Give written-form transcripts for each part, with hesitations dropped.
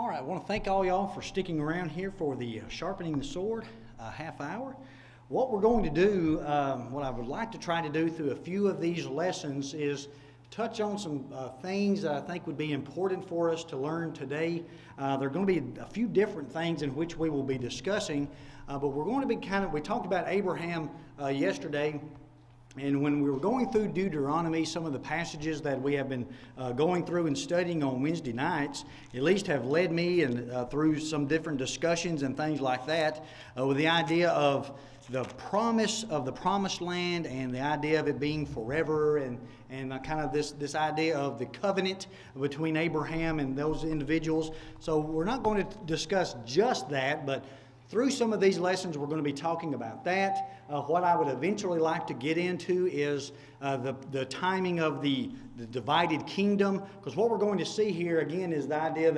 All right, I want to thank all y'all for sticking around here for the Sharpening the Sword half hour. What we're going to do, what I would like to try to do through a few of these lessons is touch on some things that I think would be important for us to learn today. There are going to be a few different things in which we will be discussing, but we're going to be we talked about Abraham yesterday. And when we were going through Deuteronomy, some of the passages that we have been going through and studying on Wednesday nights, at least have led me and through some different discussions and things like that, with the idea of the promise of the promised land and the idea of it being forever and kind of this idea of the covenant between Abraham and those individuals. So we're not going to discuss just that, but through some of these lessons, we're going to be talking about that. What I would eventually like to get into is the timing of the divided kingdom, because what we're going to see here again is the idea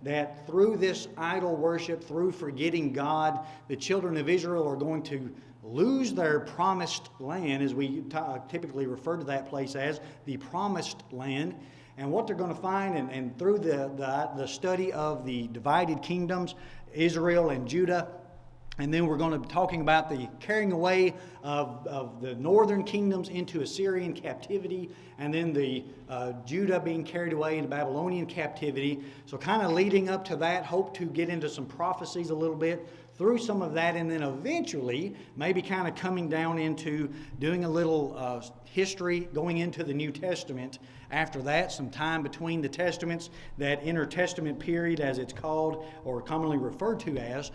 that through this idol worship, through forgetting God, the children of Israel are going to lose their promised land, as we typically refer to that place as the promised land. And what they're going to find, and through the study of the divided kingdoms, Israel and Judah, and then we're going to be talking about the carrying away of the northern kingdoms into Assyrian captivity, and then the Judah being carried away into Babylonian captivity. So kind of leading up to that, hope to get into some prophecies a little bit through some of that, and then eventually maybe kind of coming down into doing a little history, going into the New Testament. After that, some time between the Testaments, that intertestament period as it's called or commonly referred to as.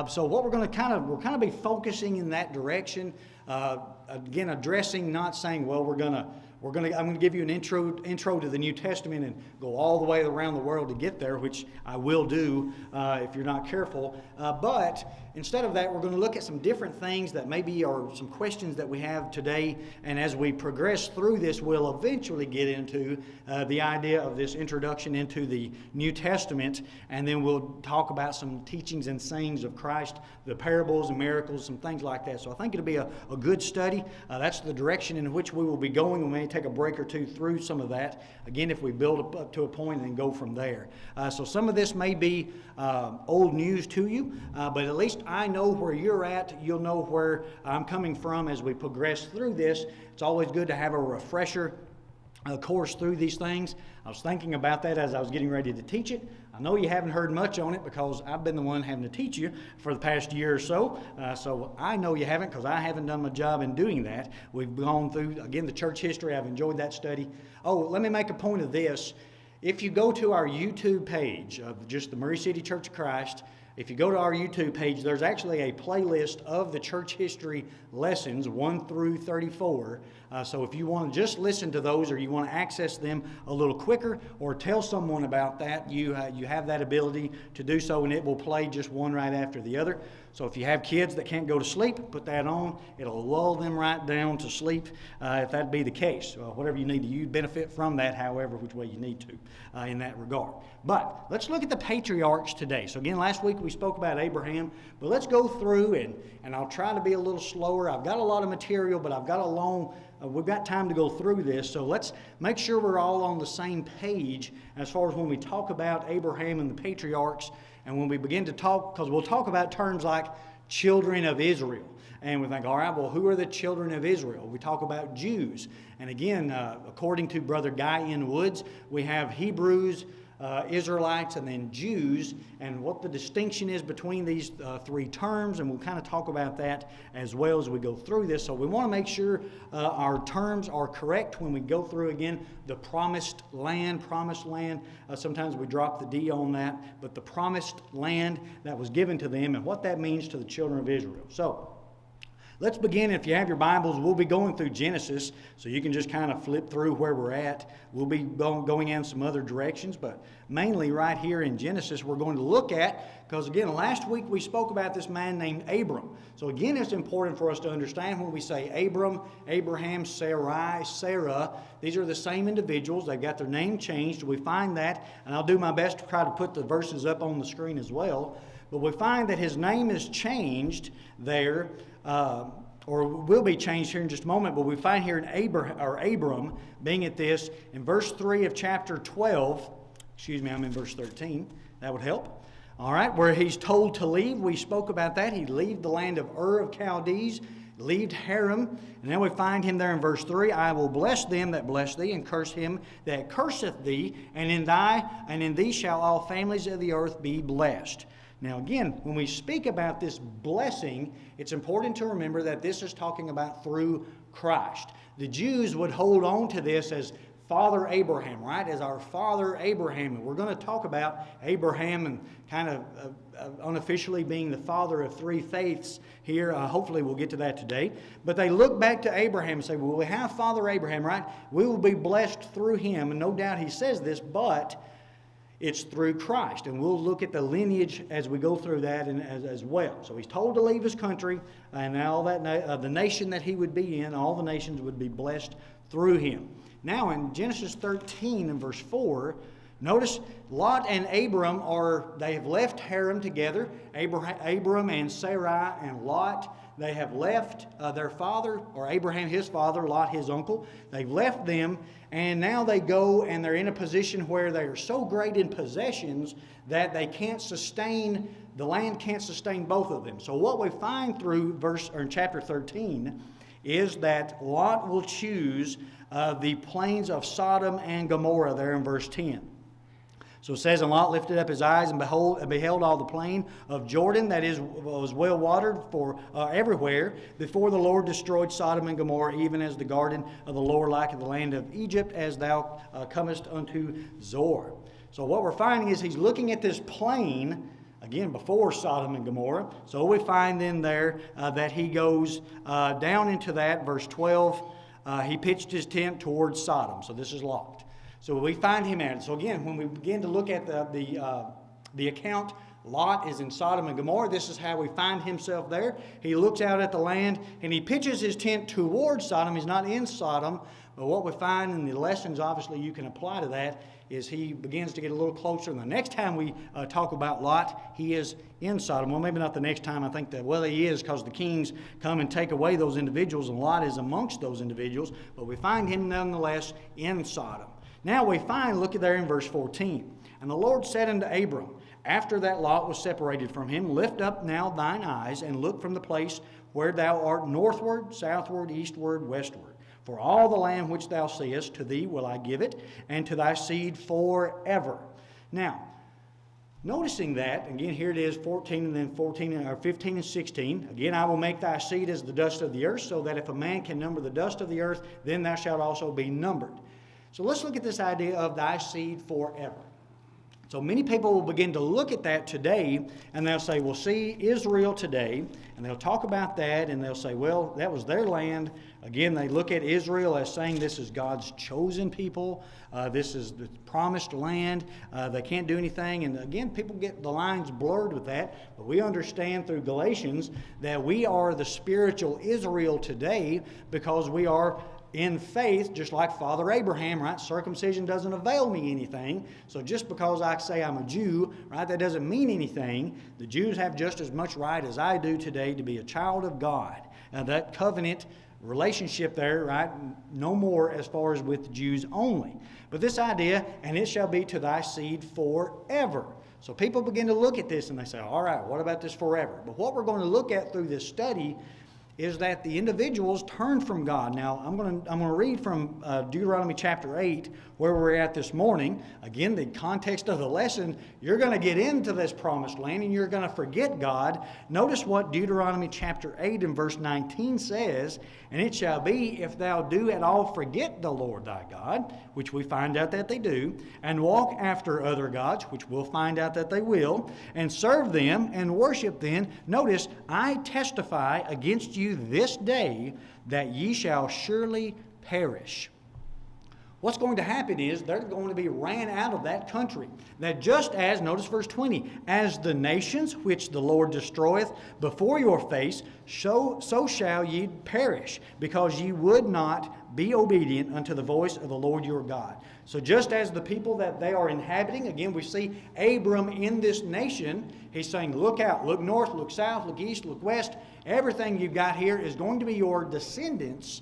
So what we're going to kind of be focusing in that direction. Again, addressing, not saying, well, I'm going to give you an intro to the New Testament and go all the way around the world to get there, which I will do if you're not careful. But instead of that, we're going to look at some different things that maybe are some questions that we have today. And as we progress through this, we'll eventually get into the idea of this introduction into the New Testament. And then we'll talk about some teachings and sayings of Christ, the parables and miracles, some things like that. So I think it'll be a good study. That's the direction in which we will be going. We may take a break or two through some of that. Again, if we build up to a point and then go from there. So some of this may be old news to you, but at least I know where you're at. You'll know where I'm coming from as we progress through this. It's always good to have a refresher course through these things. I was thinking about that as I was getting ready to teach it. I know you haven't heard much on it because I've been the one having to teach you for the past year or so. So I know you haven't because I haven't done my job in doing that. We've gone through, again, the church history. I've enjoyed that study. Oh, let me make a point of this. If you go to our YouTube page of just the Murray City Church of Christ, if you go to our YouTube page, there's actually a playlist of the church history lessons 1 through 34. So if you want to just listen to those or you want to access them a little quicker or tell someone about that, you have that ability to do so, and it will play just one right after the other. So if you have kids that can't go to sleep, put that on. It'll lull them right down to sleep if that be the case. Whatever you need to, you benefit from that however which way you need to in that regard. But let's look at the patriarchs today. So again, last week we spoke about Abraham, but let's go through and I'll try to be a little slower. I've got a lot of material, but I've got we've got time to go through this. So let's make sure we're all on the same page as far as when we talk about Abraham and the patriarchs. And when we begin to talk, because we'll talk about terms like children of Israel. And we think, all right, well, who are the children of Israel? We talk about Jews. And again, according to Brother Guy N. Woods, we have Hebrews, Israelites, and then Jews, and what the distinction is between these three terms, and we'll kind of talk about that as well as we go through this. So we want to make sure our terms are correct when we go through, again, the promised land. Sometimes we drop the D on that, but the promised land that was given to them and what that means to the children of Israel. So let's begin. If you have your Bibles, we'll be going through Genesis, so you can just kind of flip through where we're at. We'll be going in some other directions, but mainly right here in Genesis we're going to look at, because again, last week we spoke about this man named Abram. So again, it's important for us to understand when we say Abram, Abraham, Sarai, Sarah, these are the same individuals. They've got their name changed. We find that, and I'll do my best to try to put the verses up on the screen as well, but we find that his name is changed there, or will be changed here in just a moment, but we find here in Abram being at this in verse 3 of chapter 12, I'm in verse 13, That would help. All right, where he's told to leave, we spoke about that. He leave the land of Ur of Chaldees, leave Haram, and then we find him there in verse 3. I will bless them that bless thee, and curse him that curseth thee, and in thee shall all families of the earth be blessed. Now again, when we speak about this blessing, it's important to remember that this is talking about through Christ. The Jews would hold on to this as Father Abraham, right? As our father Abraham. And we're going to talk about Abraham and kind of unofficially being the father of three faiths here. Hopefully we'll get to that today. But they look back to Abraham and say, well, we have Father Abraham, right? We will be blessed through him. And no doubt he says this, but it's through Christ. And we'll look at the lineage as we go through that as well. So he's told to leave his country, and all that the nation that he would be in, all the nations would be blessed through him. Now in Genesis 13 and verse 4, notice Lot and Abram they have left Haran together. Abram and Sarai and Lot, they have left their father, or Abraham his father, Lot his uncle. They've left them, and now they go and they're in a position where they are so great in possessions that they can't sustain, the land can't sustain both of them. So what we find through chapter 13 is that Lot will choose the plains of Sodom and Gomorrah there in verse 10. So it says, and Lot lifted up his eyes and beheld all the plain of Jordan, that is, was well watered for everywhere, before the Lord destroyed Sodom and Gomorrah, even as the garden of the Lord like the land of Egypt, as thou comest unto Zoar. So what we're finding is he's looking at this plain, again, before Sodom and Gomorrah. So we find then there that he goes down into that, verse 12, he pitched his tent towards Sodom. So this is Lot. So we find him at it. So again, when we begin to look at the account, Lot is in Sodom and Gomorrah. This is how we find himself there. He looks out at the land and he pitches his tent towards Sodom. He's not in Sodom. But what we find in the lessons, obviously, you can apply to that, is he begins to get a little closer. And the next time we talk about Lot, he is in Sodom. Well, maybe not the next time. I think that, well, he is, because the kings come and take away those individuals, and Lot is amongst those individuals. But we find him nonetheless in Sodom. Now we find, look at there in verse 14. And the Lord said unto Abram, after that Lot was separated from him, lift up now thine eyes, and look from the place where thou art northward, southward, eastward, westward. For all the land which thou seest, to thee will I give it, and to thy seed forever. Now, noticing that, again, here it is, 14 and then 15 and 16. Again, I will make thy seed as the dust of the earth, so that if a man can number the dust of the earth, then thou shalt also be numbered. So let's look at this idea of thy seed forever. So many people will begin to look at that today, and they'll say, well, see, Israel today, and they'll talk about that, and they'll say, well, that was their land. Again, they look at Israel as saying this is God's chosen people. This is the promised land. They can't do anything. And again, people get the lines blurred with that. But we understand through Galatians that we are the spiritual Israel today because we are in faith, just like Father Abraham, right? Circumcision doesn't avail me anything. So just because I say I'm a Jew, right, that doesn't mean anything. The Jews have just as much right as I do today to be a child of God. That covenant relationship there, right, no more as far as with the Jews only. But this idea, and it shall be to thy seed forever. So people begin to look at this and they say, all right, what about this forever? But what we're going to look at through this study is that the individuals turn from God. Now, I'm going to read from Deuteronomy chapter 8, where we're at this morning. Again, the context of the lesson, you're going to get into this promised land and you're going to forget God. Notice what Deuteronomy chapter 8 and verse 19 says, and it shall be, if thou do at all forget the Lord thy God, which we find out that they do, and walk after other gods, which we'll find out that they will, and serve them and worship them. Notice, I testify against you this day that ye shall surely perish. What's going to happen is they're going to be ran out of that country. That just as, notice verse 20, as the nations which the Lord destroyeth before your face, so shall ye perish, because ye would not be obedient unto the voice of the Lord your God. So just as the people that they are inhabiting, again we see Abram in this nation, he's saying look out, look north, look south, look east, look west. Everything you've got here is going to be your descendants.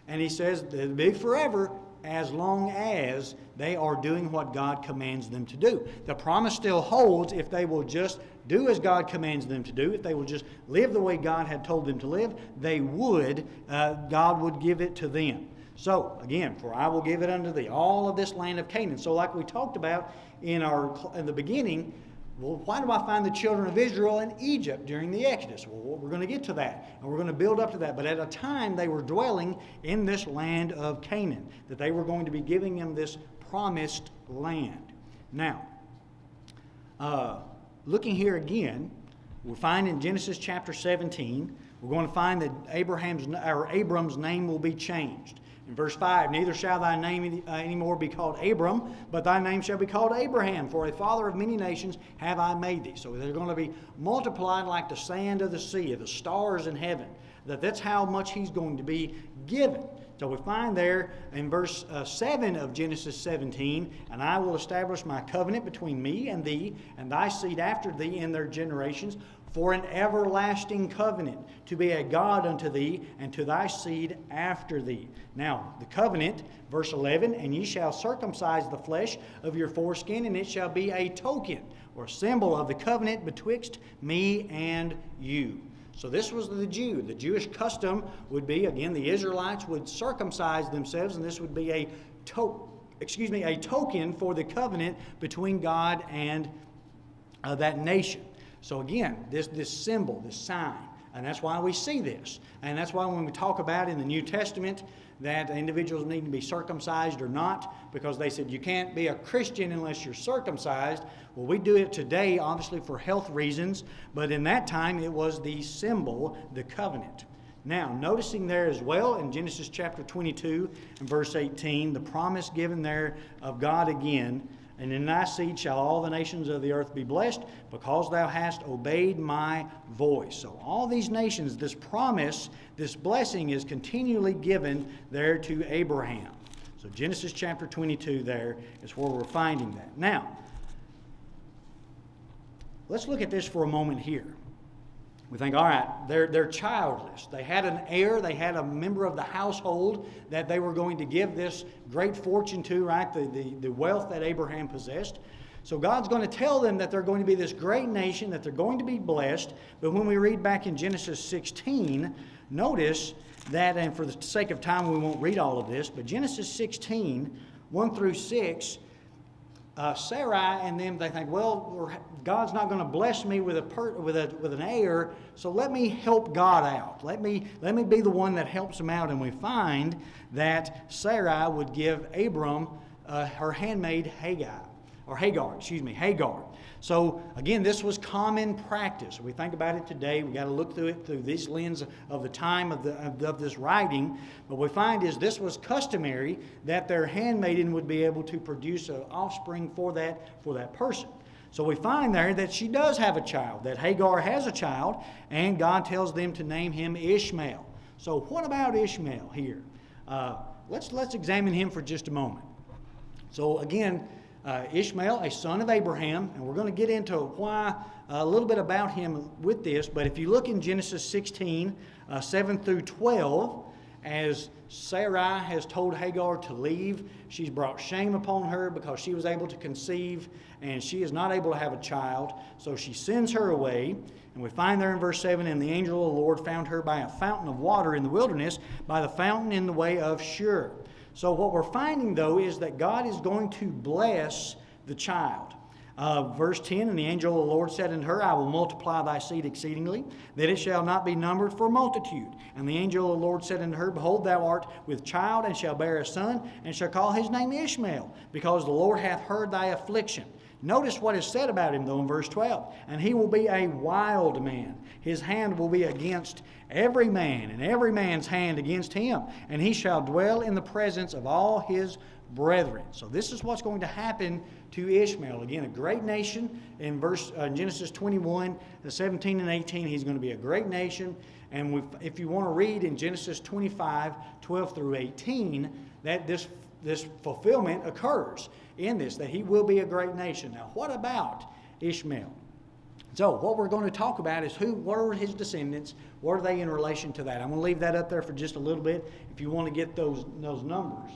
And he says they'll be forever. as long as they are doing what God commands them to do. The promise still holds if they will just do as God commands them to do, if they will just live the way God had told them to live, God would give it to them. So, again, for I will give it unto thee, all of this land of Canaan. So like we talked about in the beginning, well, why do I find the children of Israel in Egypt during the Exodus? Well, we're going to get to that, and we're going to build up to that. But at a time, they were dwelling in this land of Canaan, that they were going to be giving them this promised land. Now, looking here again, we find in Genesis chapter 17, we're going to find that Abram's name will be changed. In verse 5, neither shall thy name anymore be called Abram, but thy name shall be called Abraham, for a father of many nations have I made thee. So they're going to be multiplied like the sand of the sea, the stars in heaven. That's how much he's going to be given. So we find there in verse 7 of Genesis 17, and I will establish my covenant between me and thee, and thy seed after thee in their generations, for an everlasting covenant, to be a God unto thee, and to thy seed after thee. Now, the covenant, verse 11, and ye shall circumcise the flesh of your foreskin, and it shall be a token, or symbol of the covenant betwixt me and you. So this was the Jew. The Jewish custom would be, again, the Israelites would circumcise themselves, and this would be a token for the covenant between God and that nation. So again, this symbol, this sign, and that's why we see this. And that's why when we talk about in the New Testament that individuals need to be circumcised or not, because they said you can't be a Christian unless you're circumcised. Well, we do it today, obviously, for health reasons, but in that time it was the symbol, the covenant. Now, noticing there as well in Genesis chapter 22 and verse 18, the promise given there of God again, and in thy seed shall all the nations of the earth be blessed, because thou hast obeyed my voice. So all these nations, this promise, this blessing is continually given there to Abraham. So Genesis chapter 22 there is where we're finding that. Now, let's look at this for a moment here. We think, all right, they're childless. They had an heir. They had a member of the household that they were going to give this great fortune to, right? The wealth that Abraham possessed. So God's going to tell them that they're going to be this great nation, that they're going to be blessed. But when we read back in Genesis 16, notice that, and for the sake of time we won't read all of this, but Genesis 16, 1 through 6, Sarai and them, they think, well, God's not going to bless me with an heir, so let me help God out. Let me be the one that helps him out. And we find that Sarai would give Abram her handmaid Hagar. So again, this was common practice. We think about it today. We got to look through it through this lens of the time of this writing. But we find is this was customary that their handmaiden would be able to produce an offspring for that person. So we find there that she does have a child, that Hagar has a child, and God tells them to name him Ishmael. So what about Ishmael here? Let's examine him for just a moment. So again, Ishmael, a son of Abraham, and we're going to get into why a little bit about him with this, but if you look in Genesis 16, 7 through 12, as Sarai has told Hagar to leave, she's brought shame upon her because she was able to conceive and she is not able to have a child, so she sends her away. And we find there in verse 7, and the angel of the Lord found her by a fountain of water in the wilderness, by the fountain in the way of Shur. So what we're finding, though, is that God is going to bless the child. Verse 10, and the angel of the Lord said unto her, I will multiply thy seed exceedingly, that it shall not be numbered for multitude. And the angel of the Lord said unto her, Behold, thou art with child, and shall bear a son, and shall call his name Ishmael, because the Lord hath heard thy affliction. Notice what is said about him, though, in verse 12. And he will be a wild man. His hand will be against every man, and every man's hand against him. And he shall dwell in the presence of all his brethren. So this is what's going to happen to Ishmael. Again, a great nation. In Genesis 21, 17 and 18, he's going to be a great nation. And if you want to read in Genesis 25, 12 through 18, that this fulfillment occurs in this, that he will be a great nation. Now, what about Ishmael? So, what we're going to talk about is what are his descendants? What are they in relation to that? I'm going to leave that up there for just a little bit if you want to get those numbers.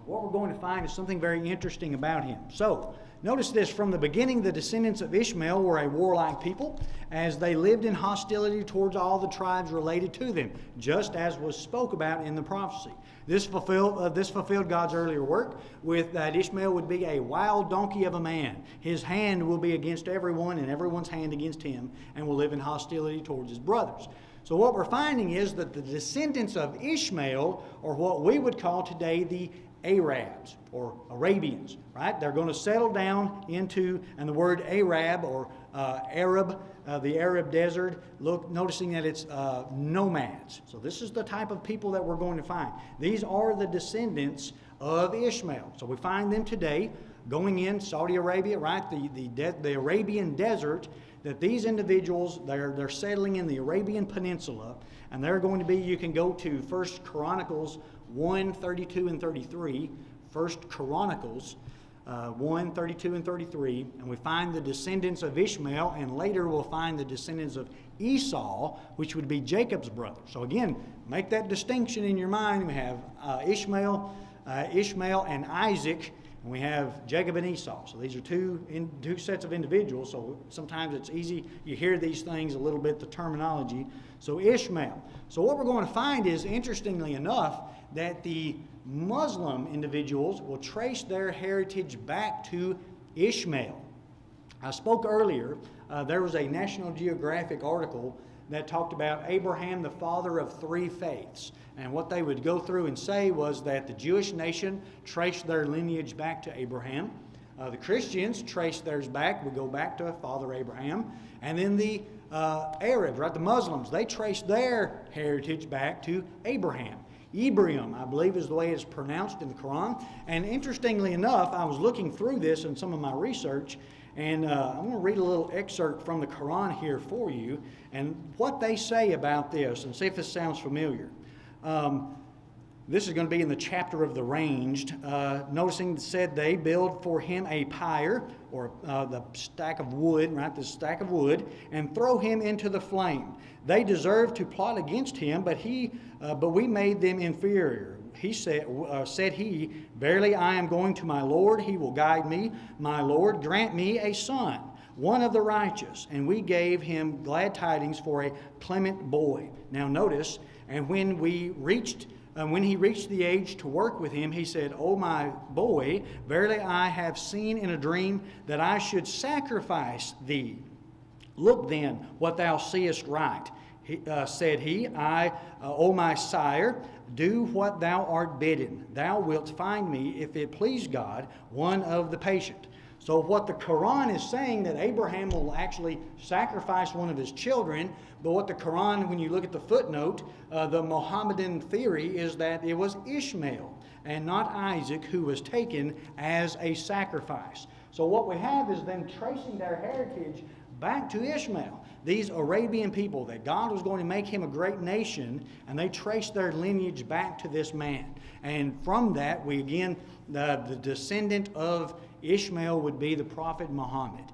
what we're going to find is something very interesting about him. So, notice this, from the beginning, the descendants of Ishmael were a warlike people, as they lived in hostility towards all the tribes related to them, just as was spoke about in the prophecy. This fulfilled God's earlier work, with that Ishmael would be a wild donkey of a man. His hand will be against everyone, and everyone's hand against him, and will live in hostility towards his brothers. So what we're finding is that the descendants of Ishmael are what we would call today the Arabs or Arabians, right? They're going to settle down into, and the word Arab or Arab, the Arab desert, noticing that it's nomads. So this is the type of people that we're going to find. These are the descendants of Ishmael. So we find them today going in Saudi Arabia, right? The Arabian desert, that these individuals, they're settling in the Arabian Peninsula, and they're going to be, you can go to 1 Chronicles 1, 32 and 33, 1 Chronicles 1, 32 and 33, and we find the descendants of Ishmael, and later we'll find the descendants of Esau, which would be Jacob's brother. So again, make that distinction in your mind. We have Ishmael and Isaac, and we have Jacob and Esau. So these are two sets of individuals, so sometimes it's easy, you hear these things a little bit, the terminology. So Ishmael. So what we're going to find is, interestingly enough, that the Muslim individuals will trace their heritage back to Ishmael. I spoke earlier, there was a National Geographic article that talked about Abraham, the father of three faiths. And what they would go through and say was that the Jewish nation traced their lineage back to Abraham. The Christians traced theirs back, would go back to Father Abraham. And then the Arabs, right, the Muslims, they traced their heritage back to Abraham. Ibrahim, I believe, is the way it's pronounced in the Quran. And interestingly enough, I was looking through this in some of my research, and I'm going to read a little excerpt from the Quran here for you, and what they say about this, and see if this sounds familiar. This is going to be in the chapter of the ranged. Noticing, said they build for him a pyre, or the stack of wood, right, the stack of wood, and throw him into the flame. They deserve to plot against him, but we made them inferior. He said he, verily I am going to my Lord, he will guide me. My Lord, grant me a son, one of the righteous. And we gave him glad tidings for a clement boy. Now notice, and when he reached the age to work with him, he said, O my boy, verily I have seen in a dream that I should sacrifice thee. Look then what thou seest right. Said he, O my sire, do what thou art bidden. Thou wilt find me, if it please God, one of the patient. So what the Quran is saying, that Abraham will actually sacrifice one of his children, but what the Quran, when you look at the footnote, the Mohammedan theory is that it was Ishmael and not Isaac who was taken as a sacrifice. So what we have is them tracing their heritage back to Ishmael. These Arabian people, that God was going to make him a great nation, and they trace their lineage back to this man. And from that, we again, the descendant of Ishmael would be the prophet Muhammad.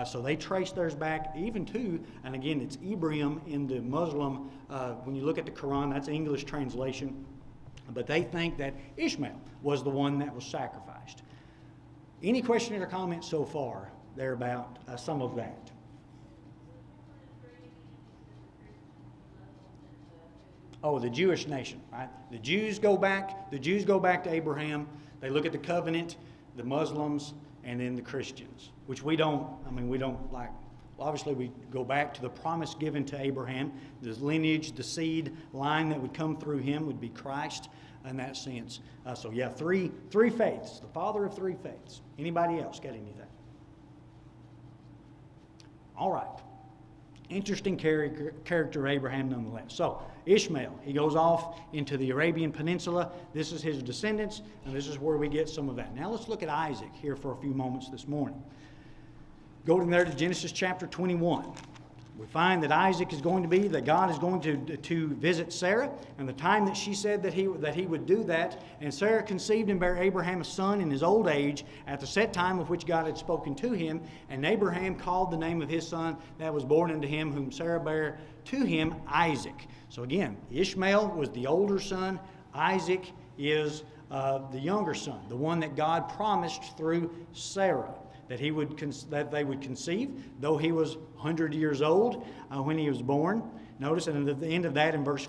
So they trace theirs back even to, and again, it's Ibrahim in the Muslim, when you look at the Quran, that's English translation, but they think that Ishmael was the one that was sacrificed. Any question or comment so far there about some of that? Oh, the Jewish nation, right? The Jews go back to Abraham. They look at the covenant, the Muslims, and then the Christians, which we don't like. Obviously, we go back to the promise given to Abraham. The lineage, the seed line that would come through him would be Christ in that sense. So yeah, three faiths, the father of three faiths. Anybody else got anything? All right. Interesting character Abraham nonetheless. So Ishmael, he goes off into the Arabian Peninsula. This is his descendants, and this is where we get some of that. Now let's look at Isaac here for a few moments this morning. Go there to Genesis chapter 21. We find that Isaac is going to be, that God is going to visit Sarah, and the time that she said that he would do that, and Sarah conceived and bare Abraham a son in his old age at the set time of which God had spoken to him, and Abraham called the name of his son that was born unto him, whom Sarah bare to him, Isaac. So again, Ishmael was the older son. Isaac is the younger son, the one that God promised through Sarah, that they would conceive, though he was 100 years old when he was born. Notice, and at the end of that in verse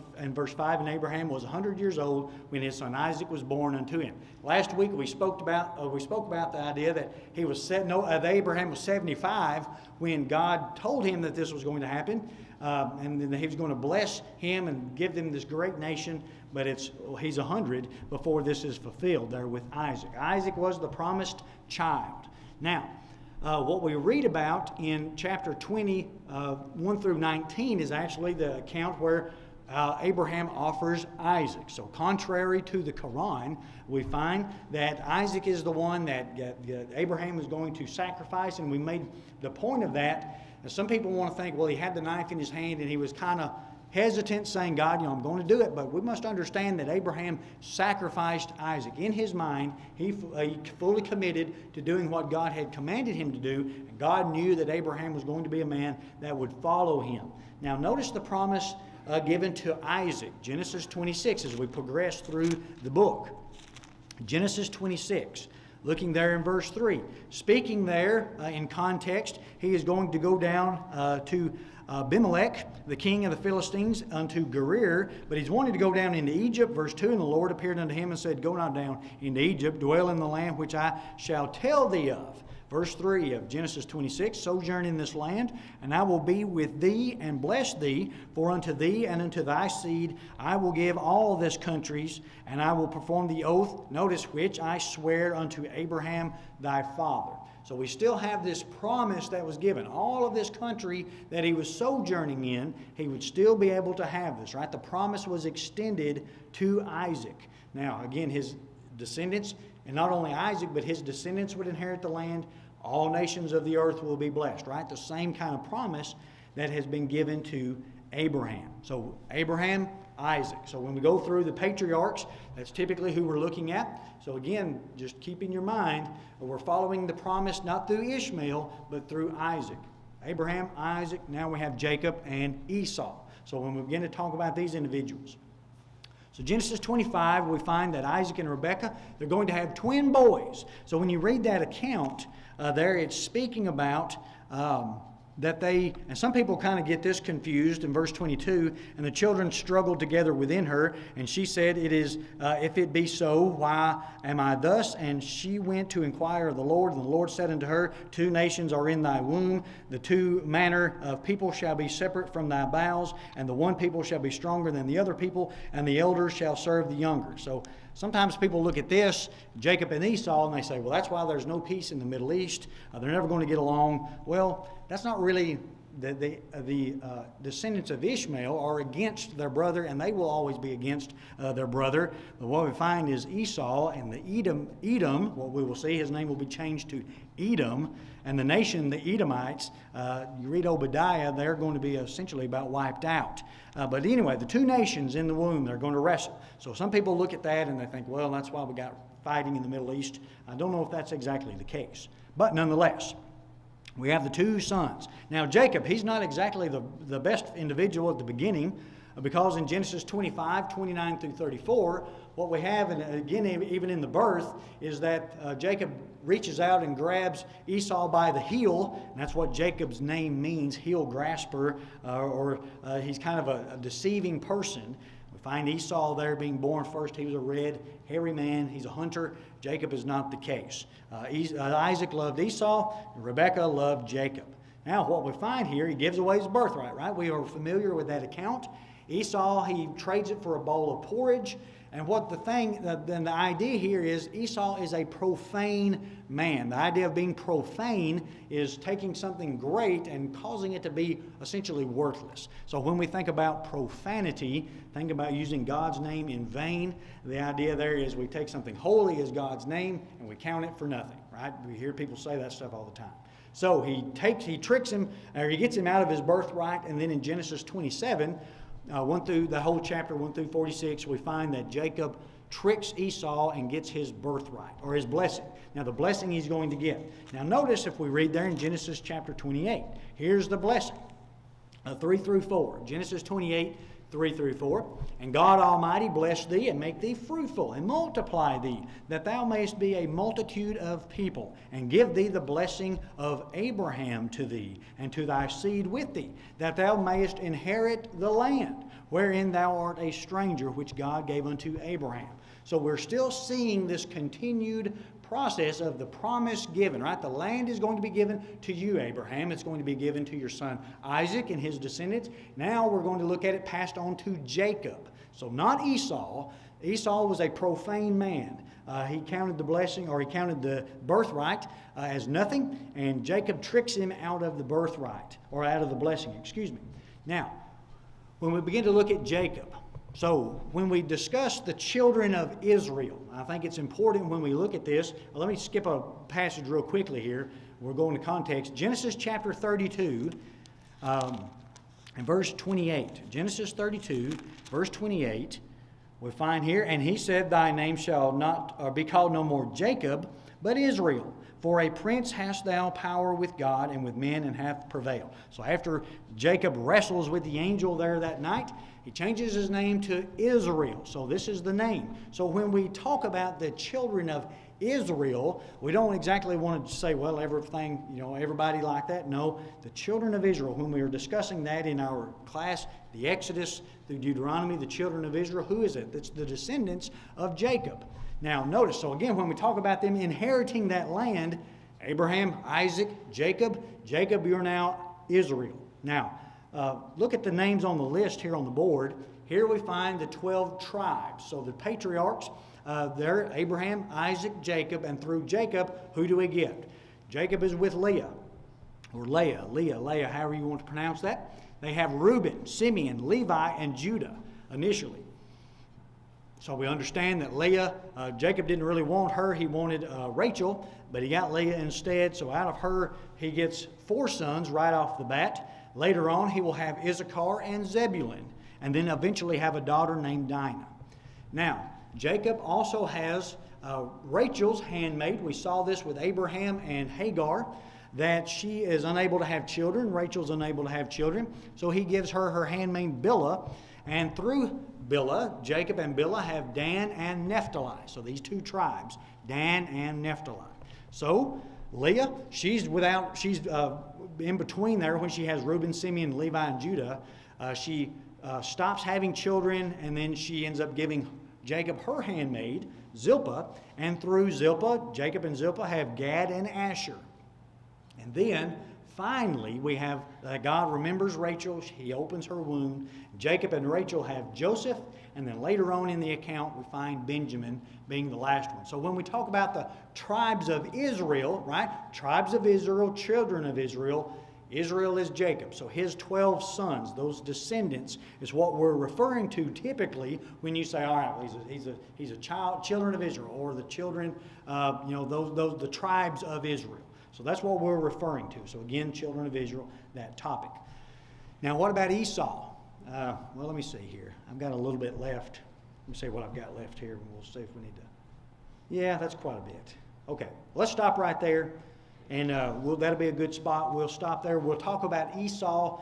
5, and Abraham was 100 years old when his son Isaac was born unto him. Last week we spoke about the idea that Abraham was 75 when God told him that this was going to happen, and then he was going to bless him and give them this great nation. But he's 100 before this is fulfilled there with Isaac. Isaac was the promised child. Now, what we read about in chapter 20, 1 through 19, is actually the account where Abraham offers Isaac. So contrary to the Quran, we find that Isaac is the one that Abraham is going to sacrifice, and we made the point of that. Now, some people want to think, well, he had the knife in his hand and he was kind of hesitant, saying, God, I'm going to do it. But we must understand that Abraham sacrificed Isaac. In his mind, he fully committed to doing what God had commanded him to do. And God knew that Abraham was going to be a man that would follow him. Now, notice the promise given to Isaac. Genesis 26, as we progress through the book. Genesis 26. Looking there in verse 3. Speaking there in context, he is going to go down to Abimelech, the king of the Philistines, unto Gerar, but he's wanted to go down into Egypt. Verse 2, and the Lord appeared unto him and said, Go not down into Egypt, dwell in the land which I shall tell thee of. Verse 3 of Genesis 26, Sojourn in this land, and I will be with thee and bless thee, for unto thee and unto thy seed I will give all this countries, and I will perform the oath, notice which I swear unto Abraham thy father. So we still have this promise that was given. All of this country that he was sojourning in, he would still be able to have this, right? The promise was extended to Isaac. Now, again, his descendants, and not only Isaac, but his descendants would inherit the land. All nations of the earth will be blessed, right? The same kind of promise that has been given to Abraham. So Abraham, Isaac. So when we go through the patriarchs, that's typically who we're looking at. So again, just keep in your mind, we're following the promise not through Ishmael, but through Isaac. Abraham, Isaac, now we have Jacob and Esau. So when we begin to talk about these individuals. So Genesis 25, we find that Isaac and Rebekah, they're going to have twin boys. So when you read that account there, it's speaking about that and some people kind of get this confused in verse 22, and the children struggled together within her, and she said, if it be so, why am I thus? And she went to inquire of the Lord, and the Lord said unto her, 2 nations are in thy womb, the 2 manner of people shall be separate from thy bowels, and the one people shall be stronger than the other people, and the elders shall serve the younger. So sometimes people look at this, Jacob and Esau, and they say, well, that's why there's no peace in the Middle East. They're never going to get along. Well, that's not really the descendants of Ishmael are against their brother, and they will always be against their brother. But what we find is Esau and the Edom, what we will see, his name will be changed to Edom, and the nation, the Edomites, you read Obadiah, they're going to be essentially about wiped out. But anyway, the 2 nations in the womb, they're going to wrestle. So some people look at that and they think, well, that's why we got fighting in the Middle East. I don't know if that's exactly the case. But nonetheless, we have the 2 sons. Now, Jacob, he's not exactly the best individual at the beginning, because in Genesis 25, 29 through 34, what we have, and again, even in the birth, is that Jacob reaches out and grabs Esau by the heel, and that's what Jacob's name means, heel grasper, or he's kind of a deceiving person. We find Esau there being born first. He was a red, hairy man. He's a hunter. Jacob is not the case. Isaac loved Esau, and Rebekah loved Jacob. Now, what we find here, he gives away his birthright, right? We are familiar with that account. Esau, he trades it for a bowl of porridge. And what the idea here is Esau is a profane man. The idea of being profane is taking something great and causing it to be essentially worthless. So when we think about profanity, think about using God's name in vain. The idea there is we take something holy as God's name and we count it for nothing, right? We hear people say that stuff all the time. So he tricks him, or he gets him out of his birthright, and then in Genesis 27, 1 through the whole chapter 1 through 46, we find that Jacob tricks Esau and gets his birthright, or his blessing. Now the blessing he's going to get. Now notice if we read there in Genesis chapter 28, here's the blessing, 3 through 4. Genesis 28, 3 through 4. And God Almighty bless thee and make thee fruitful and multiply thee, that thou mayest be a multitude of people, and give thee the blessing of Abraham to thee and to thy seed with thee, that thou mayest inherit the land wherein thou art a stranger, which God gave unto Abraham. So we're still seeing this continued process of the promise given, right? The land is going to be given to you, Abraham. It's going to be given to your son Isaac and his descendants. Now we're going to look at it passed on to Jacob. So not Esau. Esau was a profane man. He counted the blessing, or he counted the birthright as nothing, and Jacob tricks him out of the birthright, or out of the blessing, excuse me. Now, when we begin to look at Jacob, so when we discuss the children of Israel, I think it's important when we look at this. Well, let me skip a passage real quickly here. We're going to context. Genesis chapter 32 and verse 28. Genesis 32, verse 28, we find here, and he said, thy name shall not be called no more Jacob, but Israel. For a prince hast thou power with God and with men, and hath prevailed. So after Jacob wrestles with the angel there that night, he changes his name to Israel. So this is the name. So when we talk about the children of Israel, we don't exactly want to say, well, everything, everybody like that. No, the children of Israel, when we were discussing that in our class, the Exodus through Deuteronomy, the children of Israel, who is it? That's the descendants of Jacob. Now notice, so again, when we talk about them inheriting that land, Abraham, Isaac, Jacob, you're now Israel. Now, look at the names on the list here on the board. Here we find the 12 tribes. So the patriarchs, they're Abraham, Isaac, Jacob, and through Jacob, who do we get? Jacob is with Leah, or Leah, however you want to pronounce that. They have Reuben, Simeon, Levi, and Judah initially. So we understand that Leah, Jacob didn't really want her. He wanted Rachel, but he got Leah instead. So out of her, he gets 4 sons right off the bat. Later on, he will have Issachar and Zebulun, and then eventually have a daughter named Dinah. Now, Jacob also has Rachel's handmaid. We saw this with Abraham and Hagar, that she is unable to have children. Rachel's unable to have children. So he gives her her handmaid Bilhah, and through Bilhah, Jacob and Bilhah have Dan and Naphtali. So these 2 tribes, Dan and Naphtali. So Leah, she's in between there when she has Reuben, Simeon, Levi, and Judah. She stops having children, and then she ends up giving Jacob her handmaid, Zilpah, and through Zilpah, Jacob and Zilpah have Gad and Asher. And then finally, we have God remembers Rachel. He opens her womb. Jacob and Rachel have Joseph. And then later on in the account, we find Benjamin being the last one. So when we talk about the tribes of Israel, right? Tribes of Israel, children of Israel, Israel is Jacob. So his 12 sons, those descendants, is what we're referring to typically when you say, all right, he's a children of Israel, or the children, the tribes of Israel. So that's what we're referring to. So again, children of Israel, that topic. Now, what about Esau? Well, let me see here. I've got a little bit left. Let me see what I've got left here, and we'll see if we need to. Yeah, that's quite a bit. Okay, let's stop right there, and that'll be a good spot. We'll stop there. We'll talk about Esau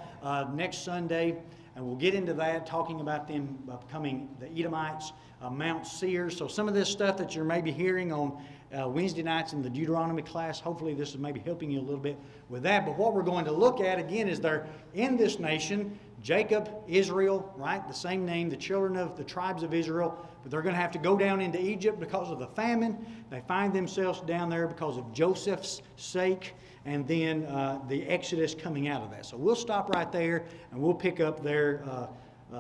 next Sunday, and we'll get into that, talking about them becoming the Edomites, Mount Seir. So some of this stuff that you're maybe hearing on Wednesday nights in the Deuteronomy class, hopefully this is maybe helping you a little bit with that. But what we're going to look at again is they're in this nation, Jacob, Israel, right? The same name, the children of the tribes of Israel. But they're going to have to go down into Egypt because of the famine. They find themselves down there because of Joseph's sake, and then the Exodus coming out of that. So we'll stop right there, and we'll pick up there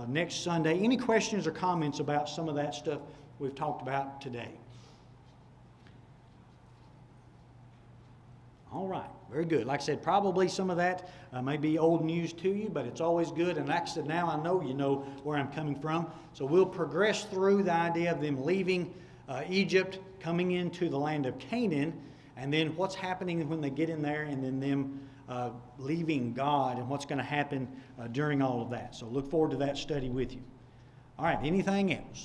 next Sunday. Any questions or comments about some of that stuff we've talked about today? All right, very good. Like I said, probably some of that may be old news to you, but it's always good. And like I said, now I know you know where I'm coming from. So we'll progress through the idea of them leaving Egypt, coming into the land of Canaan, and then what's happening when they get in there, and then them leaving God, and what's going to happen during all of that. So look forward to that study with you. All right, anything else?